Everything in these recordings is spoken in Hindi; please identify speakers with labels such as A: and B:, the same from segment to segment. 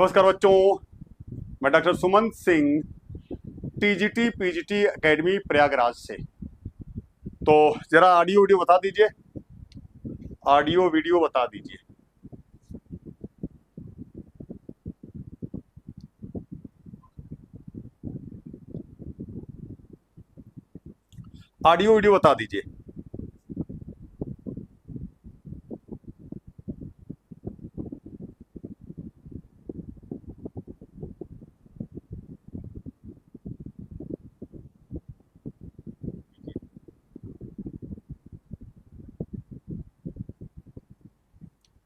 A: नमस्कार बच्चों, मैं doctor Suman Singh, TGT PGT academy Prayagraj से। तो जरा ऑडियो वीडियो बता दीजिए, ऑडियो वीडियो बता दीजिए। ऑडियो वीडियो बता दीजिए।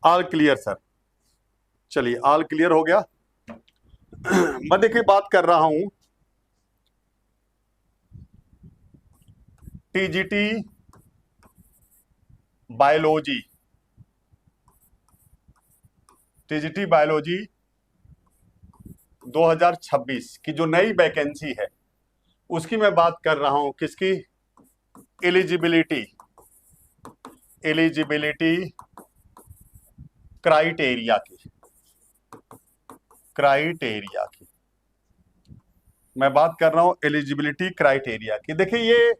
A: All clear sir. चलिए, ऑल क्लियर हो गया। मैं देखिए बात कर रहा हूं टीजीटी बायोलॉजी, टीजीटी बायोलॉजी 2026 की जो नई वैकेंसी है उसकी मैं बात कर रहा हूं। किसकी? एलिजिबिलिटी, एलिजिबिलिटी क्राइटेरिया की, क्राइटेरिया की मैं बात कर रहा हूं, एलिजिबिलिटी क्राइटेरिया की। देखिए ये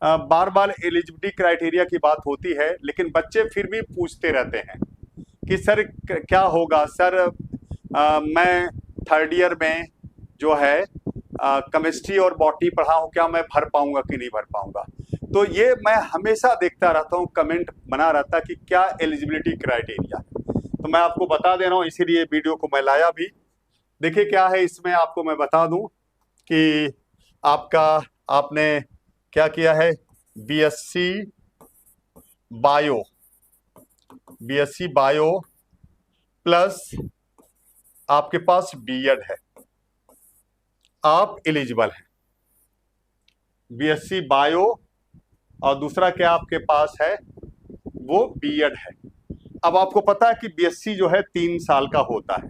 A: बार बार एलिजिबिलिटी क्राइटेरिया की बात होती है, लेकिन बच्चे फिर भी पूछते रहते हैं कि सर क्या होगा सर, मैं थर्ड ईयर में जो है केमिस्ट्री और बॉटनी पढ़ा हूं, क्या मैं भर पाऊंगा कि नहीं भर पाऊंगा। तो ये मैं हमेशा देखता रहता हूं, कमेंट बना रहता कि क्या एलिजिबिलिटी क्राइटेरिया है। तो मैं आपको बता दे रहा हूं, इसीलिए वीडियो को मैं लाया भी। देखिए क्या है इसमें, आपको मैं बता दूं कि आपने क्या किया है, BSc bio, BSc bio plus आपके पास बीएड है, आप एलिजिबल हैं। बीएससी बायो और दूसरा क्या आपके पास है, वो बीएड है। अब आपको पता है कि बीएससी जो है 3 साल का होता है,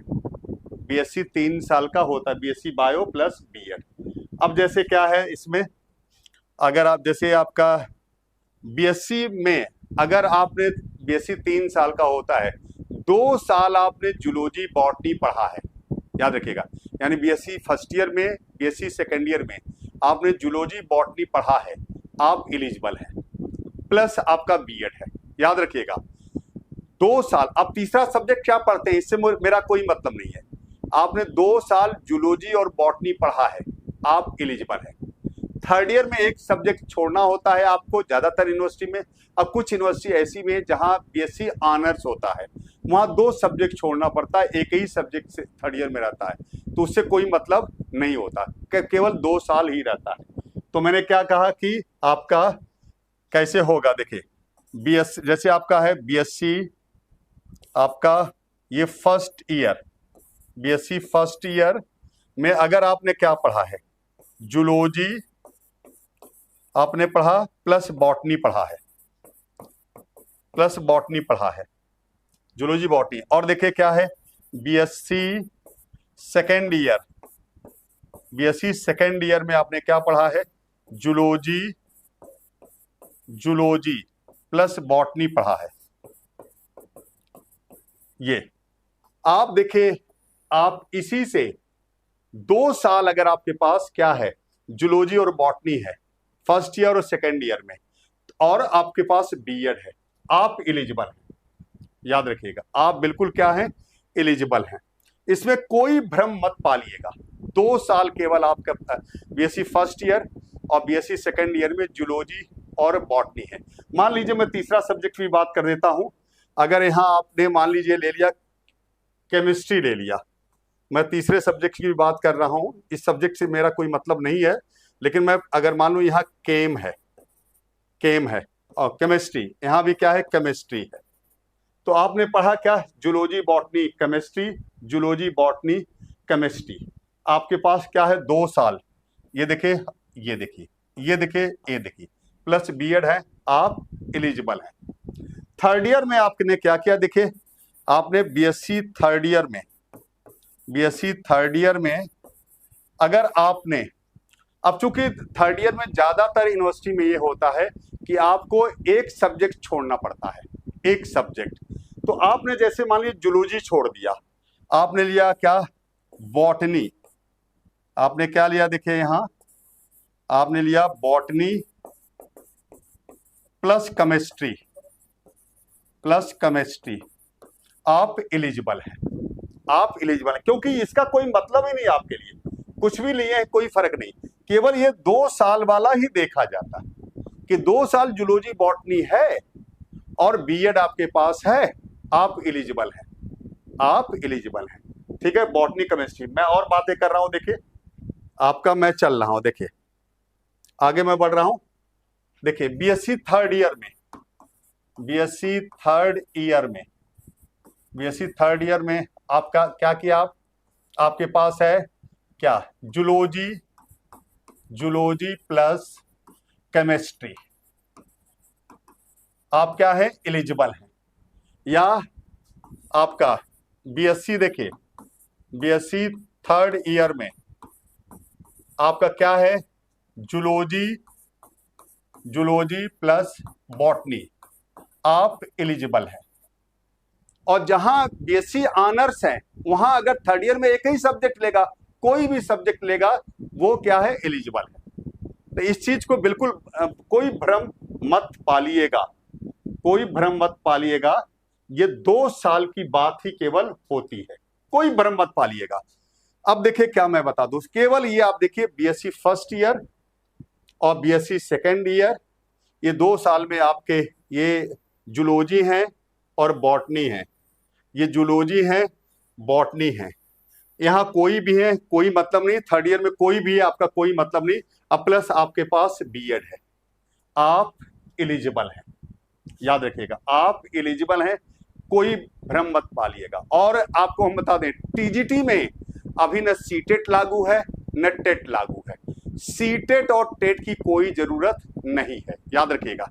A: बीएससी 3 साल का होता है, बीएससी बायो प्लस बीएड। अब जैसे क्या है इसमें, अगर आप जैसे आपका बीएससी में अगर आपने बीएससी 3 साल का होता है, 2 साल आपने जूलॉजी बॉटनी पढ़ा है, याद रखिएगा। यानी बीएससी फर्स्ट ईयर में, बीएससी सेकेंड ईयर में आपने जूलॉजी बॉटनी पढ़ा है, आप एलिजिबल हैं, प्लस आपका बीएड है, याद रखिएगा 2 साल। अब तीसरा सब्जेक्ट क्या पढ़ते हैं, इससे मेरा कोई मतलब नहीं है। आपने 2 साल जूलॉजी और बॉटनी पढ़ा है, आप एलिजिबल हैं। थर्ड ईयर में एक सब्जेक्ट छोड़ना होता है आपको, ज्यादातर यूनिवर्सिटी में। अब कुछ यूनिवर्सिटी ऐसी में जहां बीएससी ऑनर्स होता है, वहां 2 सब्जेक्ट छोड़ना पड़ता है, एक ही सब्जेक्ट से थर्ड ईयर में रहता है, तो उससे कोई मतलब नहीं होता, केवल 2 साल ही रहता है। तो मैंने क्या कहा कि आपका कैसे होगा, देखिए बीएससी जैसे आपका है बीएससी आपका ये first year, BSc first year में अगर आपने क्या पढ़ा है, जूलॉजी आपने पढ़ा प्लस बॉटनी पढ़ा है, प्लस बॉटनी पढ़ा है, जूलॉजी बॉटनी। और देखिए क्या है, BSc second year, BSc second year में आपने क्या पढ़ा है, जूलॉजी, जूलॉजी प्लस बॉटनी पढ़ा है। ये आप देखिए, आप इसी से 2 साल अगर आपके पास क्या है, जूलॉजी और बॉटनी है फर्स्ट ईयर और सेकेंड ईयर में, और आपके पास बीएड है, आप एलिजिबल हैं, याद रखिएगा आप बिल्कुल क्या हैं, एलिजिबल हैं। इसमें कोई भ्रम मत पालिएगा, 2 साल केवल आपका बीएससी फर्स्ट ईयर और बीएससी सेकेंड ईयर में जूलॉजी और बॉटनी है। मान लीजिए मैं तीसरा सब्जेक्ट भी बात कर देता हूं, अगर यहां आपने मान लीजिए ले लिया केमिस्ट्री ले लिया, मैं तीसरे सब्जेक्ट की भी बात कर रहा हूं, इस सब्जेक्ट से मेरा कोई मतलब नहीं है, लेकिन मैं अगर मान लू यहाँ केम है, केम है और केमिस्ट्री, यहाँ भी क्या है, केमिस्ट्री है, तो आपने पढ़ा क्या, zoology botany chemistry, zoology botany chemistry. आपके पास क्या है, 2 साल, ये देखिए, ये देखिए, ये देखिए, ये देखिए, प्लस बीएड है, आप एलिजिबल हैं। थर्ड ईयर में आपने क्या किया, देखिए आपने बीएससी थर्ड ईयर में, बीएससी थर्ड ईयर में अगर आपने, अब चूंकि थर्ड ईयर में ज्यादातर यूनिवर्सिटी में ये होता है कि आपको एक सब्जेक्ट छोड़ना पड़ता है, एक सब्जेक्ट। तो आपने जैसे मान लीजिए जूलॉजी छोड़ दिया, आपने लिया क्या, बॉटनी, आपने क्या लिया, देखिए यहां आपने लिया बॉटनी प्लस केमिस्ट्री, आप एलिजिबल हैं, आप एलिजिबल हैं, क्योंकि इसका कोई मतलब ही नहीं आपके लिए, कुछ भी लिए हैं कोई फर्क नहीं, केवल ये 2 साल वाला ही देखा जाता है कि 2 साल जूलॉजी बॉटनी है और बीएड आपके पास है, आप एलिजिबल हैं, आप एलिजिबल हैं। ठीक है, बॉटनी केमिस्ट्री, मैं और बातें कर रहा हूं, देखिए आपका मैं चल रहा हूं, देखिए आगे मैं बढ़ रहा हूं। देखिए बीएससी थर्ड ईयर में, बीएससी थर्ड ईयर में आपका क्या किया, आपके पास है क्या, जूलॉजी प्लस केमिस्ट्री, आप क्या है, एलिजिबल हैं। या आपका बीएससी, देखिए बीएससी थर्ड ईयर में आपका क्या है, जूलॉजी प्लस बॉटनी, आप एलिजिबल हैं। और जहां बीएससी ऑनर्स है वहां अगर थर्ड ईयर में एक ही सब्जेक्ट लेगा, कोई भी सब्जेक्ट लेगा, वो क्या है, एलिजिबल है। तो इस चीज को बिल्कुल कोई भ्रम मत पालिएगा, कोई भ्रम मत पालिएगा, ये 2 साल की बात ही केवल होती है, कोई भ्रम मत पालिएगा। अब देखिए क्या मैं बता दूं, केवल ये आप देखिए बीएससी फर्स्ट ईयर और बीएससी सेकेंड ईयर, ये 2 साल में आपके ये जूलॉजी हैं और बॉटनी है, ये जूलॉजी है, बॉटनी है, यहां कोई भी है कोई मतलब नहीं, थर्ड ईयर में कोई भी है आपका कोई मतलब नहीं, अब प्लस आपके पास बीएड है, आप एलिजिबल हैं, याद रखिएगा आप एलिजिबल हैं, कोई भ्रम मत पालिएगा। और आपको हम बता दें, टीजीटी में अभी न सीटेट लागू है न टेट लागू है, सीटेट और टेट की कोई जरूरत नहीं है, याद रखिएगा,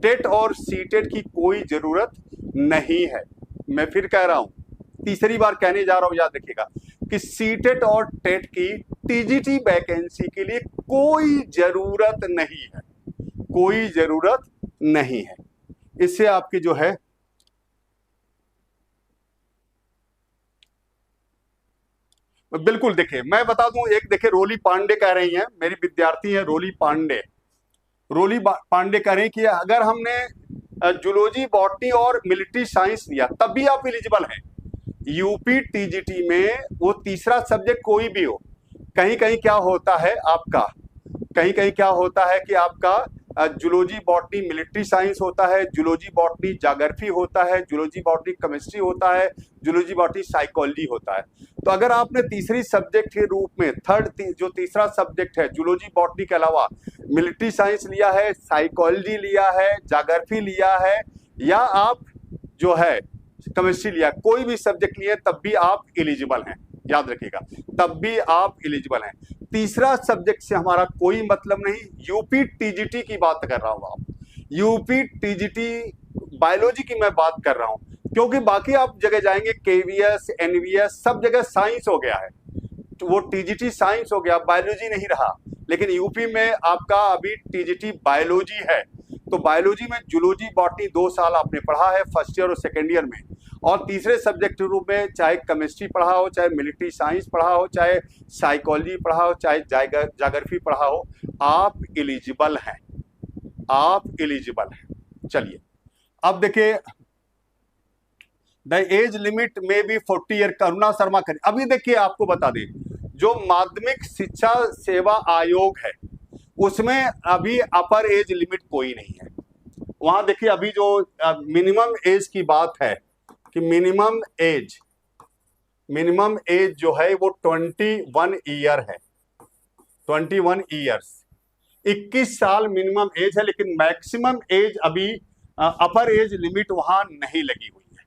A: टेट और सीटेट की कोई जरूरत नहीं है। मैं फिर कह रहा हूं, तीसरी बार कहने जा रहा हूं, याद रखिएगा कि सीटेट और टेट की टीजीटी वैकेंसी के लिए कोई जरूरत नहीं है, कोई जरूरत नहीं है। इससे आपकी जो है बिल्कुल, देखिए मैं बता दूं, एक देखिए रोली पांडे कह रही हैं, मेरी विद्यार्थी हैं रोली पांडे कह रही हैं कि अगर हमने जूलॉजी बॉटनी और मिलिट्री साइंस लिया तब भी आप एलिजिबल हैं। यूपी टीजीटी में वो तीसरा सब्जेक्ट कोई भी हो, कहीं कहीं क्या होता है आपका, कहीं कहीं क्या होता है कि आपका जूलॉजी बॉटनी मिलिट्री साइंस होता है, जूलॉजी बॉटनी ज्योग्राफी होता है, जूलॉजी बॉटनी केमिस्ट्री होता है, जूलॉजी बॉटनी साइकोलॉजी होता है। तो अगर आपने तीसरी सब्जेक्ट के रूप में जो तीसरा सब्जेक्ट है जूलॉजी बॉटनी के अलावा मिलिट्री साइंस लिया है, साइकोलॉजी लिया है, ज्योग्राफी लिया है, या आप जो है केमिस्ट्री लिया, कोई भी सब्जेक्ट लिए तब भी आप एलिजिबल हैं, याद रखिएगा, तब भी आप एलिजिबल हैं। तीसरा सब्जेक्ट से हमारा कोई मतलब नहीं, यूपी टीजीटी की बात कर रहा हूं, आप यूपी टीजीटी बायोलॉजी की मैं बात कर रहा हूं, क्योंकि बाकी आप जगह जाएंगे केवीएस एनवीएस सब जगह साइंस हो गया है, तो वो टीजीटी साइंस हो गया, बायोलॉजी नहीं रहा। लेकिन यूपी में आपका अभी टीजीटी बायोलॉजी है, तो बायोलॉजी में जूलॉजी बॉटनी 2 साल आपने पढ़ा है फर्स्ट ईयर और सेकेंड ईयर में, और तीसरे सब्जेक्ट के रूप में चाहे केमिस्ट्री पढ़ा हो, चाहे मिलिट्री साइंस पढ़ा हो, चाहे साइकोलॉजी पढ़ा हो, चाहे ज्योग्राफी पढ़ा हो, आप एलिजिबल हैं, आप एलिजिबल हैं। चलिए अब देखिए, द एज लिमिट में भी 40 ईयर, करुणा शर्मा करें। अभी देखिए आपको बता दें, जो माध्यमिक शिक्षा सेवा आयोग है उसमें अभी अपर एज लिमिट कोई नहीं है, वहां देखिए अभी जो मिनिमम एज की बात है कि मिनिमम एज जो है वो 21 ईयर है, 21 ईयर्स, 21 साल मिनिमम एज है, लेकिन मैक्सिमम एज अभी अपर एज लिमिट वहां नहीं लगी हुई है,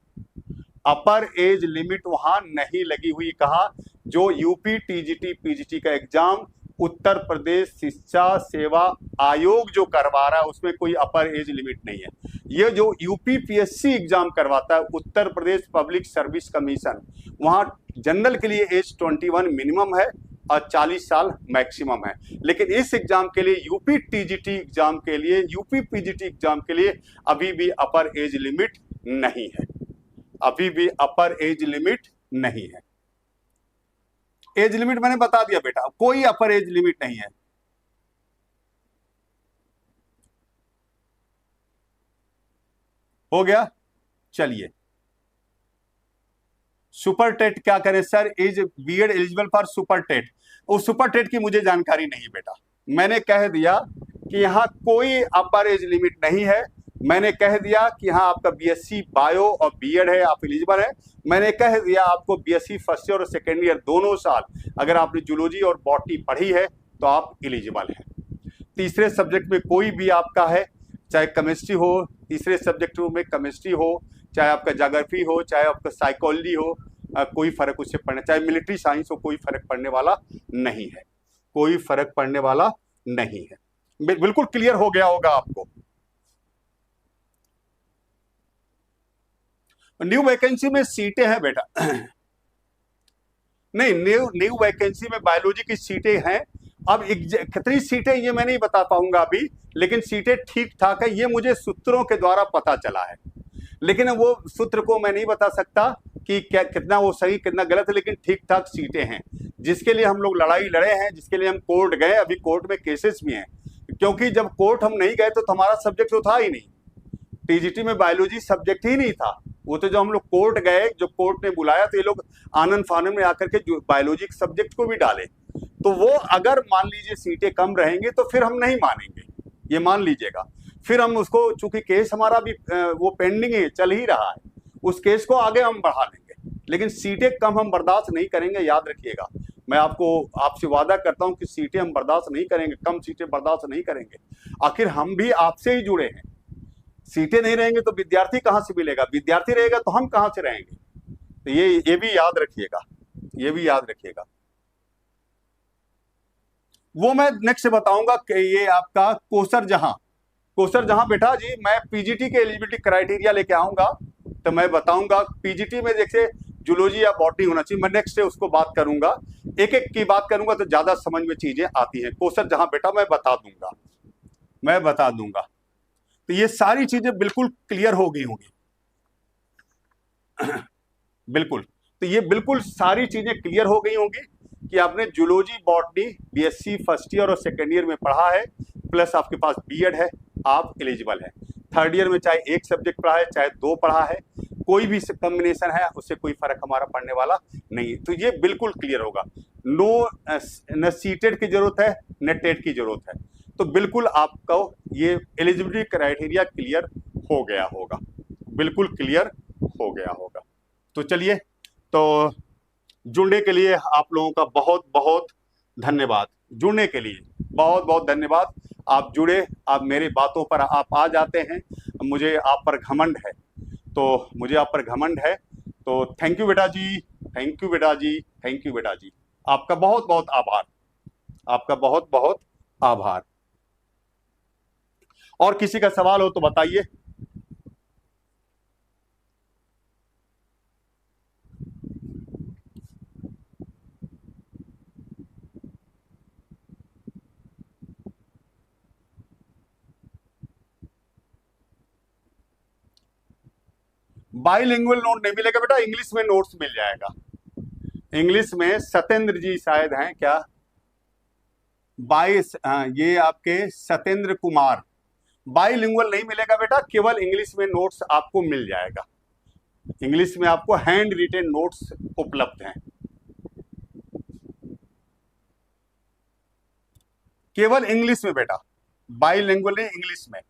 A: अपर एज लिमिट वहां नहीं लगी हुई। कहा, जो यूपी टीजीटी पीजीटी का एग्जाम उत्तर प्रदेश शिक्षा सेवा आयोग जो करवा रहा है उसमें कोई अपर एज लिमिट नहीं है। ये जो यूपीपीएससी एग्जाम करवाता है Uttar Pradesh public service commission, वहां जनरल के लिए एज 21 मिनिमम है और 40 साल मैक्सिमम है। लेकिन इस एग्जाम के लिए यूपी टीजीटी एग्जाम के लिए, यूपी पीजीटी एग्जाम के लिए अभी भी अपर एज लिमिट नहीं है, अभी भी अपर एज लिमिट नहीं है। एज लिमिट मैंने बता दिया बेटा, कोई अपर एज लिमिट नहीं है। हो गया। चलिए, सुपर टेट क्या करें sir, is BEd eligible for super TET? उस सुपर टेट की मुझे जानकारी नहीं बेटा, मैंने कह दिया कि यहाँ कोई अपर एज लिमिट नहीं है। मैंने कह दिया कि हाँ आपका बीएससी बायो और बीएड है, आप एलिजिबल है। मैंने कह दिया आपको बीएससी फर्स्ट ईयर और सेकेंड ईयर दोनों साल अगर आपने जूलॉजी और बॉटनी पढ़ी है तो आप एलिजिबल है। तीसरे सब्जेक्ट में कोई भी आपका है, चाहे केमिस्ट्री हो, तीसरे सब्जेक्ट में केमिस्ट्री हो, चाहे आपका ज्योग्राफी हो, चाहे आपका साइकोलॉजी हो, कोई फर्क उससे पड़ने, चाहे मिलिट्री साइंस हो, कोई फर्क पड़ने वाला नहीं है, कोई फर्क पड़ने वाला नहीं है। बिल्कुल क्लियर हो गया होगा आपको। न्यू वैकेंसी में सीटें हैं बेटा नहीं, न्यू वैकेंसी में बायोलॉजी की सीटें हैं। अब कितनी सीटें ये मैं नहीं बता पाऊंगा अभी, लेकिन सीटें ठीक ठाक है, ये मुझे सूत्रों के द्वारा पता चला है। लेकिन वो सूत्र को मैं नहीं बता सकता कि क्या कितना वो सही कितना गलत है, लेकिन ठीक ठाक सीटें हैं जिसके लिए हम लोग लड़ाई लड़े हैं, जिसके लिए हम कोर्ट गए। अभी कोर्ट में केसेस भी हैं, क्योंकि जब कोर्ट हम नहीं गए तो हमारा सब्जेक्ट तो था ही नहीं, टीजीटी में बायोलॉजी सब्जेक्ट ही नहीं था। वो तो जब हम लोग कोर्ट गए, जो कोर्ट ने बुलाया तो ये लोग आनंद फानंद में आकर के बायोलॉजी सब्जेक्ट को भी डाले। तो वो अगर मान लीजिए सीटें कम रहेंगी तो फिर हम नहीं मानेंगे, ये मान लीजिएगा। फिर हम उसको, चूंकि केस हमारा भी वो पेंडिंग है, चल ही रहा है, उस केस को आगे हम बढ़ा लेंगे, लेकिन सीटें कम हम बर्दाश्त नहीं करेंगे, याद रखिएगा। मैं आपसे वादा करता हूं कि सीटें हम बर्दाश्त नहीं करेंगे, कम सीटें बर्दाश्त नहीं करेंगे। आखिर हम भी आपसे ही जुड़े हैं। सीटें नहीं रहेंगे तो विद्यार्थी कहां से मिलेगा, विद्यार्थी रहेगा तो हम कहां से रहेंगे। तो ये भी याद रखिएगा, ये भी याद रखिएगा। वो मैं नेक्स्ट बताऊंगा कि ये आपका कोसर जहां बेटा जी, मैं पीजीटी के एलिजिबिलिटी क्राइटेरिया लेके आऊंगा तो मैं बताऊंगा। पीजीटी में जैसे जूलॉजी या बॉटनी होना चाहिए, मैं नेक्स्ट उसको बात करूंगा, एक एक की बात करूंगा तो ज्यादा समझ में चीजें आती हैं। कोसर जहां बेटा मैं बता दूंगा। तो ये सारी चीजें बिल्कुल क्लियर हो गई होंगी बिल्कुल। तो ये बिल्कुल सारी चीजें क्लियर हो गई होंगी कि आपने zoology botany BSc first year और सेकेंड ईयर में पढ़ा है, प्लस आपके पास बीएड है, आप एलिजिबल है। थर्ड ईयर में चाहे एक सब्जेक्ट पढ़ा है चाहे दो पढ़ा है, कोई भी कॉम्बिनेशन है, उससे कोई फर्क हमारा पड़ने वाला नहीं। तो ये बिल्कुल क्लियर होगा। न सीटेट की जरूरत है न टेट की जरूरत है। तो बिल्कुल आपको ये एलिजिबिलिटी क्राइटेरिया क्लियर हो गया होगा, बिल्कुल क्लियर हो गया होगा। तो चलिए, तो जुड़ने के लिए आप लोगों का बहुत बहुत धन्यवाद, जुड़ने के लिए बहुत बहुत धन्यवाद। आप जुड़े, आप मेरी बातों पर आप आ जाते हैं, मुझे आप पर घमंड है, तो थैंक यू बेटा जी, थैंक यू बेटा जी, थैंक यू बेटा जी। आपका बहुत बहुत आभार, आपका बहुत बहुत आभार। और किसी का सवाल हो तो बताइए। बाइलिंगुअल नोट नहीं मिलेगा बेटा, इंग्लिश में नोट्स मिल जाएगा। इंग्लिश में सत्येंद्र जी शायद हैं क्या, ये आपके सत्येंद्र कुमार। बाइलिंगुअल नहीं मिलेगा बेटा, केवल इंग्लिश में नोट्स आपको मिल जाएगा। इंग्लिश में आपको हैंड रिटेन नोट्स उपलब्ध हैं, केवल इंग्लिश में बेटा, बाइलिंगुअल नहीं, इंग्लिश में।